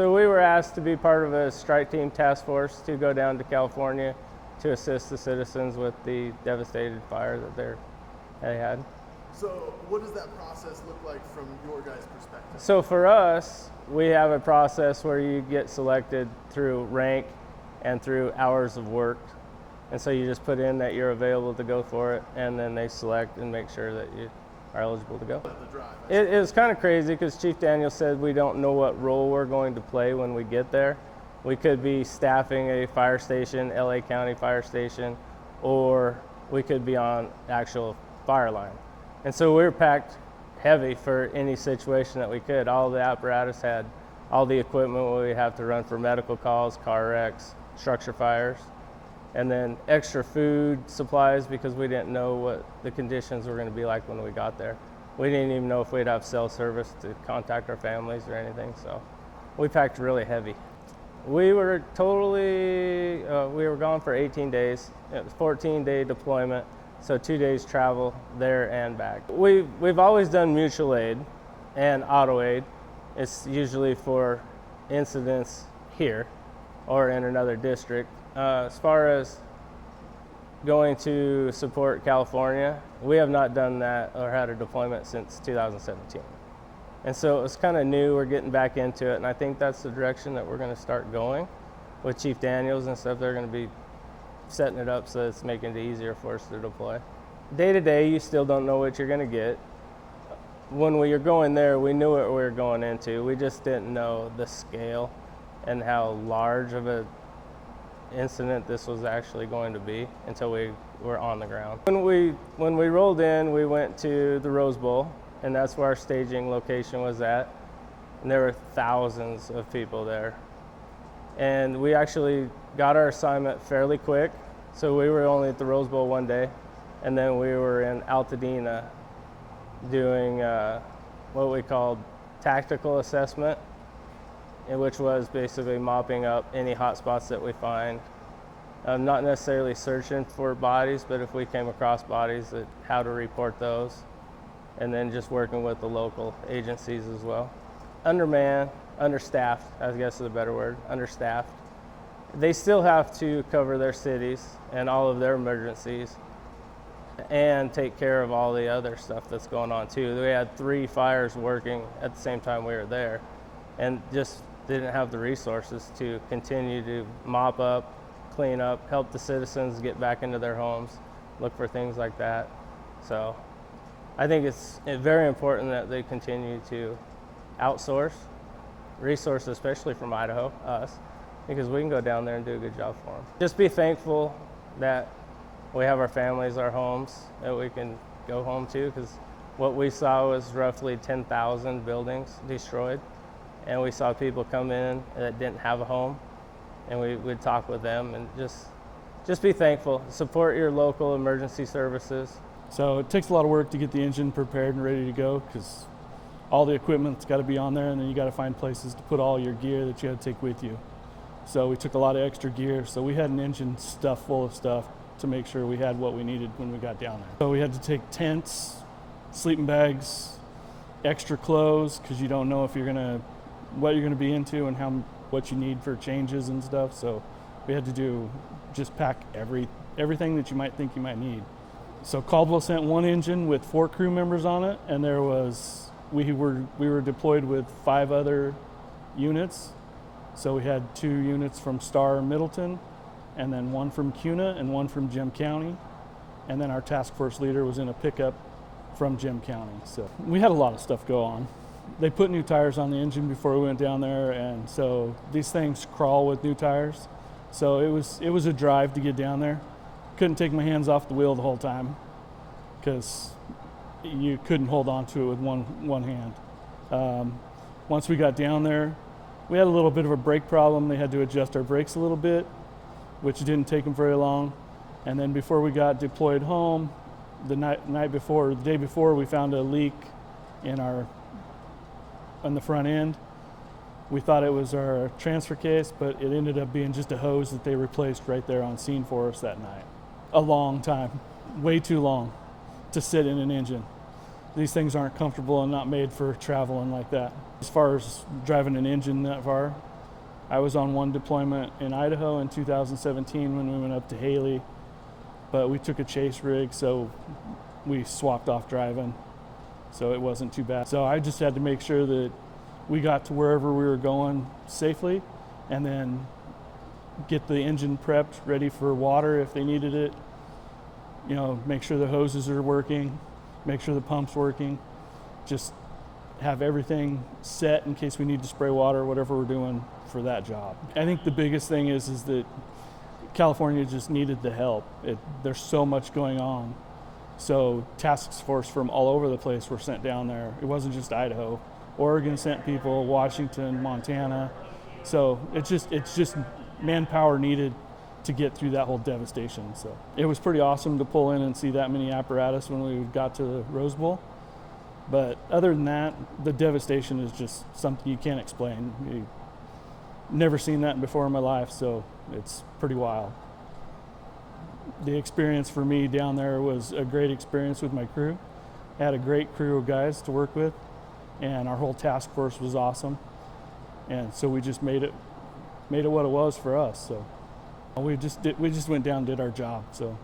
So we were asked to be part of a strike team task force to go down to California to assist the citizens with the devastated fire that they had. So what does that process look like from your guys' perspective? So for us, we have a process where you get selected through rank and through hours of work. And so you just put in that you're available to go for it, and then they select and make sure that you are eligible to go. It was kind of crazy because Chief Daniel said we don't know what role we're going to play when we get there. We could be staffing a fire station, LA County fire station, or we could be on actual fire line. And so we were packed heavy for any situation that we could. All the apparatus had all the equipment we have to run for medical calls, car wrecks, structure fires, and then extra food supplies because we didn't know what the conditions were going to be like when we got there. We didn't even know if we'd have cell service to contact our families or anything, so we packed really heavy. We were we were gone for 18 days. It was a 14-day deployment, so 2 days travel there and back. We've always done mutual aid and auto aid. It's usually for incidents here or in another district. As far as going to support California, we have not done that or had a deployment since 2017. And so it was kind of new, we're getting back into it, and I think that's the direction that we're going to start going with Chief Daniels and stuff. They're going to be setting it up so it's making it easier for us to deploy. Day to day, you still don't know what you're going to get. When we were going there, we knew what we were going into. We just didn't know the scale and how large of a incident this was actually going to be until we were on the ground. When we rolled in, we went to the Rose Bowl, and that's where our staging location was at. And there were thousands of people there. And we actually got our assignment fairly quick. So we were only at the Rose Bowl one day, and then we were in Altadena doing what we called tactical assessment, which was basically mopping up any hot spots that we find. Not necessarily searching for bodies, but if we came across bodies, how to report those. And then just working with the local agencies as well. Undermanned, understaffed, I guess is a better word, understaffed. They still have to cover their cities and all of their emergencies and take care of all the other stuff that's going on too. We had 3 fires working at the same time we were there and just didn't have the resources to continue to mop up, clean up, help the citizens get back into their homes, look for things like that. So I think it's very important that they continue to outsource resources, especially from Idaho, us, because we can go down there and do a good job for them. Just be thankful that we have our families, our homes that we can go home to, because what we saw was roughly 10,000 buildings destroyed. And we saw people come in that didn't have a home, and we would talk with them and just be thankful. Support your local emergency services. So it takes a lot of work to get the engine prepared and ready to go because all the equipment's got to be on there, and then you got to find places to put all your gear that you had to take with you. So we took a lot of extra gear. So we had an engine stuffed full of stuff to make sure we had what we needed when we got down there. So we had to take tents, sleeping bags, extra clothes because you don't know if what you're gonna be into and what you need for changes and stuff. So we had to just pack everything that you might think you might need. So Caldwell sent 1 engine with 4 crew members on it, and we were deployed with 5 other units. So we had 2 units from Star Middleton, and then 1 from Kuna and 1 from Gem County, and then our task force leader was in a pickup from Gem County. So we had a lot of stuff go on. They put new tires on the engine before we went down there, and so these things crawl with new tires. So it was a drive to get down there. Couldn't take my hands off the wheel the whole time because you couldn't hold on to it with one hand. Once we got down there, we had a little bit of a brake problem. They had to adjust our brakes a little bit, which didn't take them very long. And then before we got deployed home, the day before, we found a leak on the front end. We thought it was our transfer case, but it ended up being just a hose that they replaced right there on scene for us that night. A long time, way too long to sit in an engine. These things aren't comfortable and not made for traveling like that. As far as driving an engine that far, I was on one deployment in Idaho in 2017 when we went up to Haley, but we took a chase rig, so we swapped off driving, so it wasn't too bad. So I just had to make sure that we got to wherever we were going safely, and then get the engine prepped, ready for water if they needed it. You know, make sure the hoses are working, make sure the pump's working, just have everything set in case we need to spray water, whatever we're doing for that job. I think the biggest thing is that California just needed the help. There's so much going on. So task force from all over the place were sent down there. It wasn't just Idaho. Oregon sent people, Washington, Montana. So it's just manpower needed to get through that whole devastation. So it was pretty awesome to pull in and see that many apparatus when we got to the Rose Bowl. But other than that, the devastation is just something you can't explain. You've never seen that before in my life, so it's pretty wild. The experience for me down there was a great experience with my crew. I had a great crew of guys to work with, and our whole task force was awesome. And so we just made it what it was for us. So we just went down and did our job. So